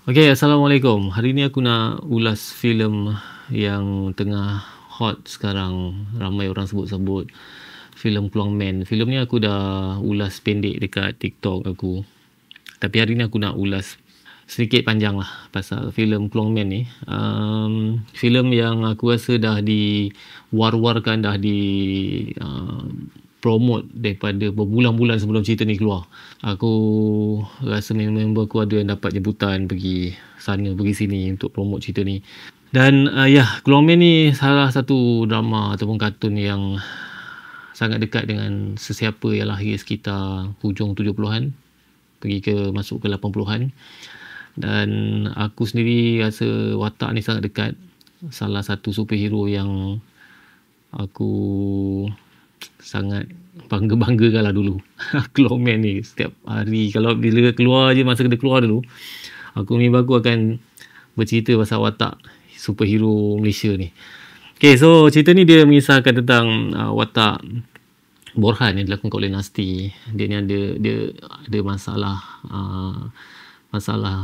Okay, Assalamualaikum. Hari ni aku nak ulas filem yang tengah hot sekarang. Ramai orang sebut-sebut. Filem Keluang Man. Filem ni aku dah ulas pendek dekat TikTok aku. Tapi hari ni aku nak ulas sedikit panjang lah pasal filem Keluang Man ni. Filem yang aku rasa dah diwar-warkan, dah promote daripada berbulan-bulan sebelum cerita ni keluar. Aku rasa member aku ada yang dapat jemputan pergi sana pergi sini untuk promote cerita ni. Dan Keluang Man ni salah satu drama ataupun kartun yang sangat dekat dengan sesiapa yang lahir sekitar hujung 70-an pergi ke masuk ke 80-an. Dan aku sendiri rasa watak ni sangat dekat. Salah satu superhero yang aku sangat bangga-banggakan lah dulu. Keluang Man ni setiap hari kalau bila keluar je, masa dia keluar dulu, aku akan bercerita pasal watak superhero Malaysia ni. Okay, so cerita ni dia mengisahkan tentang watak Borhan yang dilakukan oleh Nasti. Dia ni ada masalah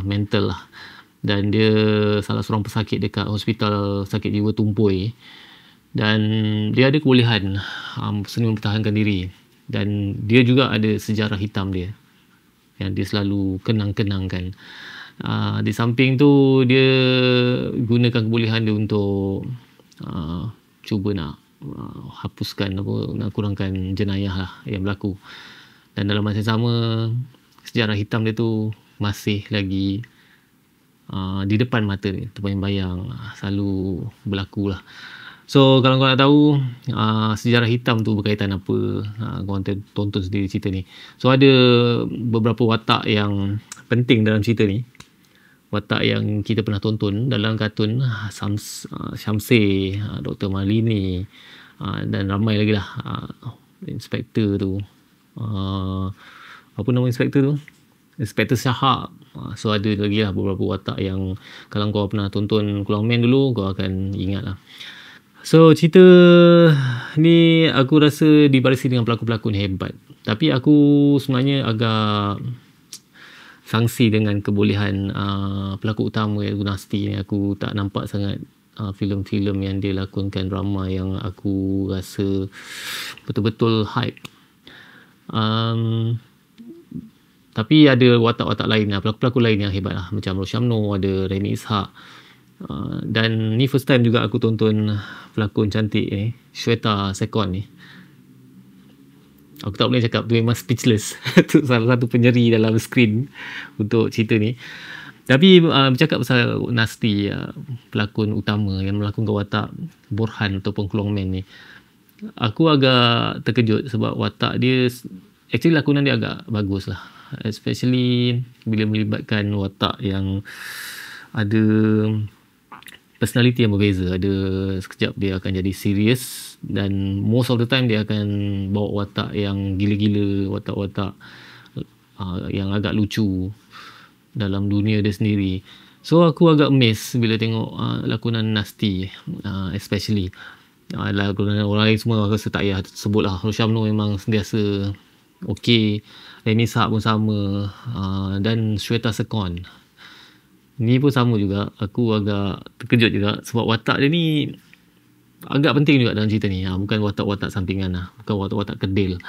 mental lah, dan dia salah seorang pesakit dekat hospital sakit jiwa Tumpuai. Dan dia ada kebolehan seni mempertahankan diri, dan dia juga ada sejarah hitam dia yang dia selalu kenang-kenangkan. Di samping tu dia gunakan kebolehan dia untuk cuba nak hapuskan nak kurangkan jenayah lah yang berlaku. Dan dalam masa yang sama, sejarah hitam dia tu masih lagi di depan mata dia, terbayang-bayang, selalu berlaku lah. So kalau korang nak tahu sejarah hitam tu berkaitan apa, korang tonton sendiri cerita ni. So ada beberapa watak yang penting dalam cerita ni, watak yang kita pernah tonton dalam kartun, Syamsir, Dr. Malini, dan ramai lagi lah. Inspektor tu, apa nama inspektor tu, Inspektor Shahab. So ada lagi lah beberapa watak yang kalau kau pernah tonton Keluang Man dulu, kau akan ingat lah. So cerita ni aku rasa dibarisi dengan pelakon-pelakon hebat. Tapi aku sebenarnya agak sangsi dengan kebolehan pelakon utama iaitu Nasti ni. Aku tak nampak sangat filem-filem yang dia lakonkan, drama yang aku rasa betul-betul hype. Tapi ada watak-watak lain lah, pelakon-pelakon lain yang hebat lah, macam Roshamno, ada Remy Ishak. Dan ni first time juga aku tonton pelakon cantik ni, Shweta Sekon ni. Aku tak boleh cakap, tu memang speechless. Tu salah satu penyeri dalam skrin untuk cerita ni. Tapi bercakap pasal Nasti, pelakon utama yang melakonkan watak Borhan ataupun Keluang Man ni, aku agak terkejut sebab watak dia, actually lakonan dia agak bagus lah, especially bila melibatkan watak yang ada personality yang berbeza. Ada sekejap dia akan jadi serius, dan most of the time dia akan bawa watak yang gila-gila, watak-watak yang agak lucu dalam dunia dia sendiri. So aku agak amazed bila tengok lakonan Nasti, especially lakonan orang lain semua aku rasa tak payah sebut lah. Roshamno memang sentiasa okey, Remy Ishak pun sama, dan Shweta Sekon ni pun sama juga. Aku agak terkejut juga sebab watak dia ni agak penting juga dalam cerita ni. Bukan watak-watak sampingan lah, bukan watak-watak kedil.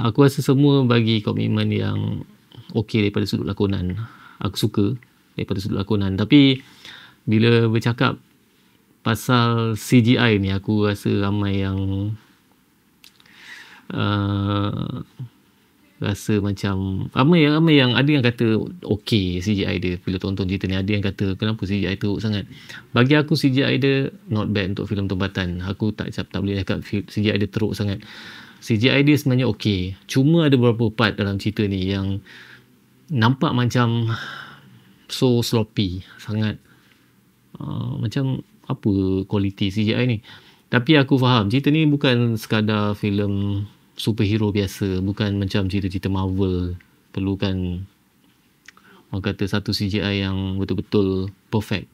Aku rasa semua bagi komitmen yang okey daripada sudut lakonan. Aku suka daripada sudut lakonan. Tapi bila bercakap pasal CGI ni, aku rasa ramai yang rasa macam ramai yang ada yang kata okey CGI dia bila tonton cerita ni. Ada yang kata kenapa CGI teruk sangat. Bagi aku CGI dia not bad untuk filem tempatan. Aku tak boleh cakap CGI dia teruk sangat. CGI dia sebenarnya okey. Cuma ada beberapa part dalam cerita ni yang nampak macam so sloppy sangat. Macam apa kualiti CGI ni. Tapi aku faham cerita ni bukan sekadar filem superhero biasa, bukan macam cerita-cerita Marvel perlukan orang kata satu CGI yang betul-betul perfect.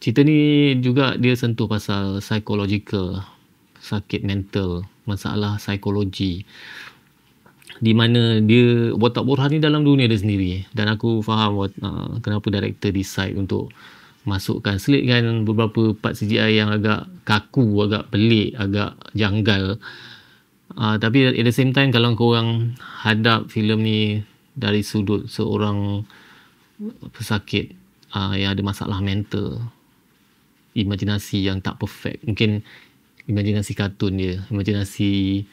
Cerita ni juga dia sentuh pasal psychological, sakit mental, masalah psikologi. di mana dia watak Borhan ni dalam dunia dia sendiri, dan aku faham kenapa director decide untuk selitkan beberapa part CGI yang agak kaku, agak pelik, agak janggal. Tapi at the same time, kalau korang hadap filem ni dari sudut seorang pesakit yang ada masalah mental, imajinasi yang tak perfect, mungkin imajinasi kartun dia, imajinasi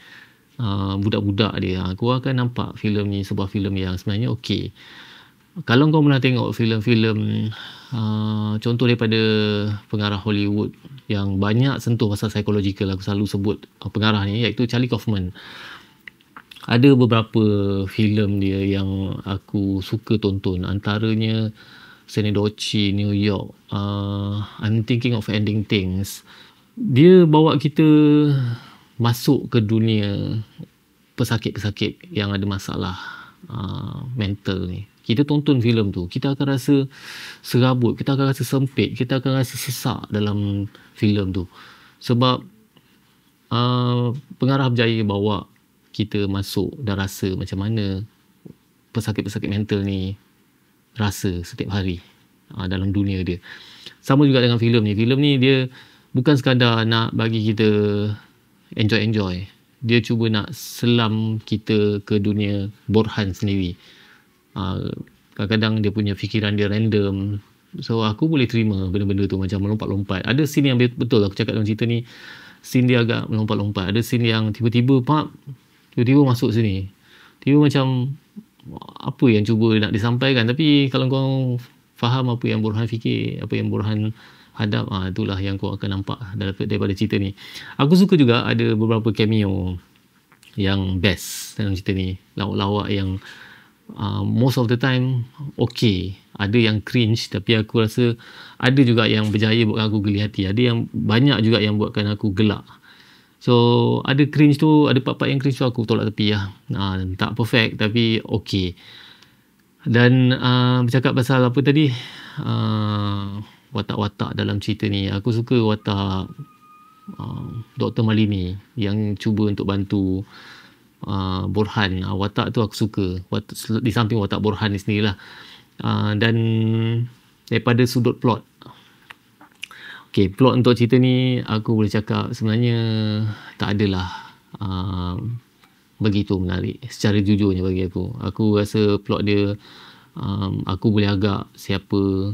budak-budak dia, kau akan nampak filem ni sebuah filem yang sebenarnya okey. Kalau kau pernah tengok filem-filem contoh daripada pengarah Hollywood yang banyak sentuh pasal psychological, aku selalu sebut pengarah ni, iaitu Charlie Kaufman. Ada beberapa filem dia yang aku suka tonton, antaranya Synecdoche, New York, I'm Thinking of Ending Things. Dia bawa kita masuk ke dunia pesakit-pesakit yang ada masalah mental ni. Kita tonton filem tu, kita akan rasa serabut, kita akan rasa sempit, kita akan rasa sesak dalam filem tu. Sebab pengarah berjaya bawa kita masuk dan rasa macam mana pesakit-pesakit mental ni rasa setiap hari dalam dunia dia. Sama juga dengan filem ni. Filem ni dia bukan sekadar nak bagi kita enjoy. Dia cuba nak selam kita ke dunia Borhan sendiri. Kadang-kadang dia punya fikiran dia random, so aku boleh terima benda-benda tu, macam melompat-lompat. Ada scene yang betul aku cakap dalam cerita ni, scene dia agak melompat-lompat. Ada scene yang tiba-tiba masuk sini, tiba macam apa yang cuba nak disampaikan. Tapi kalau kau faham apa yang Borhan fikir, apa yang Borhan hadap, itulah yang kau akan nampak daripada cerita ni. Aku suka juga ada beberapa cameo yang best dalam cerita ni, lawak-lawak yang most of the time okay. Ada yang cringe, tapi aku rasa ada juga yang berjaya buatkan aku geli hati. Ada yang banyak juga yang buatkan aku gelak. So ada cringe tu, ada part-part yang cringe tu aku tolak tepi lah. Tak perfect tapi okay. Dan bercakap pasal apa tadi, watak-watak dalam cerita ni, aku suka watak Dr. Malini yang cuba untuk bantu Borhan. Watak tu aku suka, di samping watak Borhan ni sendirilah. Dan daripada sudut plot, plot untuk cerita ni aku boleh cakap sebenarnya tak adalah begitu menarik secara jujurnya bagi aku. Aku rasa plot dia, aku boleh agak siapa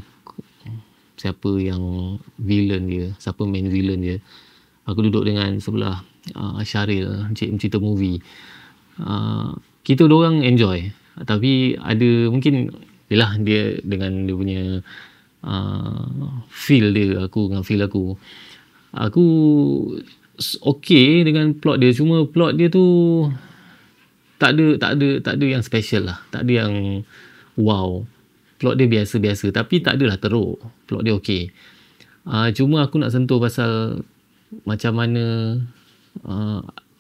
yang villain dia, siapa main villain dia. Aku duduk dengan sebelah Syaril, cerita movie. Kita orang enjoy, tapi ada mungkin yelah dia dengan dia punya feel dia, aku dengan feel aku okay dengan plot dia. Cuma plot dia tu tak ada yang special lah, tak ada yang wow. Plot dia biasa-biasa, tapi tak adalah teruk. Plot dia okay. Cuma aku nak sentuh pasal macam mana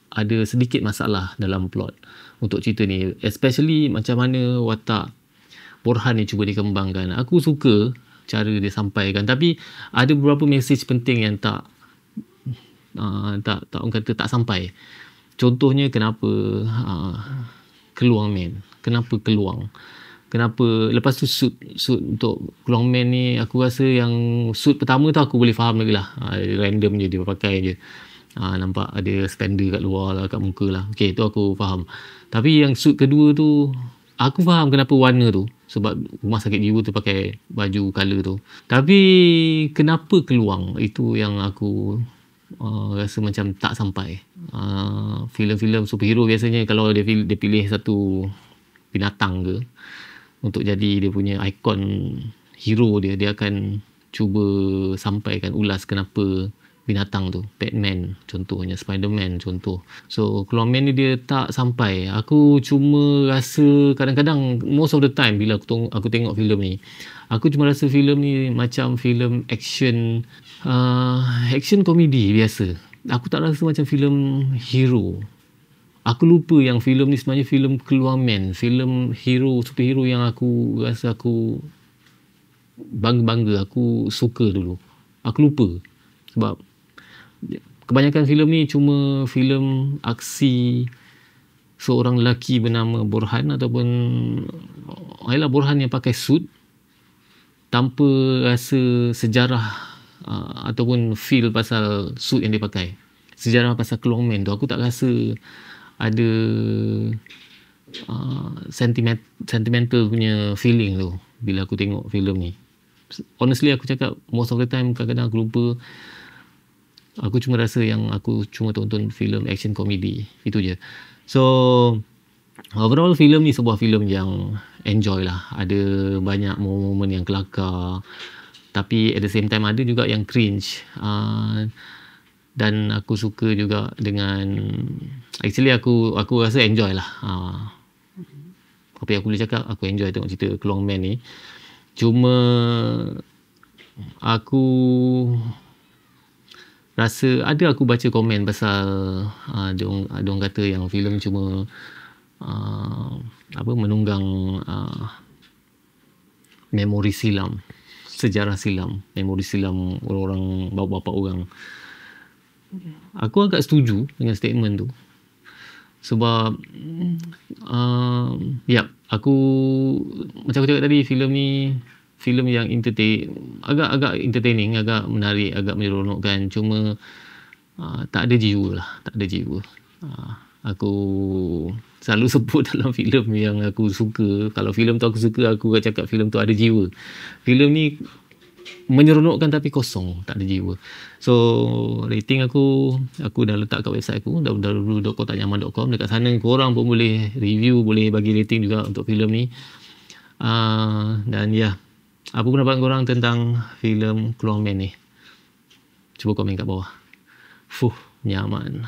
ada sedikit masalah dalam plot untuk cerita ni, especially macam mana watak Borhan ni cuba dikembangkan. Aku suka cara dia sampaikan, tapi ada beberapa mesej penting yang tak orang kata tak sampai. Contohnya kenapa Keluang Man, kenapa lepas tu suit untuk Keluang Man ni, aku rasa yang suit pertama tu aku boleh faham lagi lah, random je dia pakai je. Nampak ada spender kat luar lah, kat muka lah. Okay, tu aku faham. Tapi yang suit kedua tu, aku faham kenapa warna tu. Sebab rumah sakit jiwa tu pakai baju colour tu. Tapi kenapa Keluang? Itu yang aku rasa macam tak sampai. Filem-filem superhero biasanya kalau dia pilih satu binatang ke untuk jadi dia punya ikon hero dia akan cuba sampaikan, ulas kenapa binatang tu. Batman contohnya, Spiderman contoh. So Keluang Man ni dia tak sampai. Aku cuma rasa kadang-kadang, most of the time bila aku tengok filem ni, aku cuma rasa filem ni macam filem action komedi biasa. Aku tak rasa macam filem hero. Aku lupa yang filem ni sebenarnya filem Keluang Man, filem hero, superhero yang aku rasa aku bangga, aku suka dulu. Aku lupa. Sebab kebanyakan filem ni cuma filem aksi seorang lelaki bernama Borhan, ataupun ialah Borhan yang pakai suit tanpa rasa sejarah ataupun feel pasal suit yang dia pakai. Sejarah pasal Keluang Man tu aku tak rasa ada sentimental punya feeling tu bila aku tengok filem ni. Honestly aku cakap, most of the time kadang-kadang aku lupa. Aku cuma rasa yang aku cuma tonton filem action komedi, itu je. So overall filem ni sebuah filem yang enjoy lah. Ada banyak momen-momen yang kelakar, tapi at the same time ada juga yang cringe. Dan aku suka juga dengan, actually aku rasa enjoy lah. Apa yang aku boleh cakap, aku enjoy tengok cerita Keluang Man ni. Cuma aku rasa ada aku baca komen pasal ada orang kata yang filem cuma menunggang memori silam, sejarah silam, memori silam orang-orang, bapa-bapa orang. Aku agak setuju dengan statement tu. Sebab aku macam aku cakap tadi, filem ni filem yang agak entertaining, agak menarik, agak menyeronokkan. Cuma tak ada jiwa lah, tak ada jiwa. Aku selalu sebut dalam filem yang aku suka, kalau filem tu aku suka, aku akan cakap filem tu ada jiwa. Filem ni menyeronokkan tapi kosong, tak ada jiwa. So rating aku dah letak kat website aku, www.kotaknyaman.com. Dekat sana korang pun boleh review, boleh bagi rating juga untuk filem ni. Dan apa pendapat korang tentang filem Keluang Man ni? Cuba komen kat bawah. Nyaman.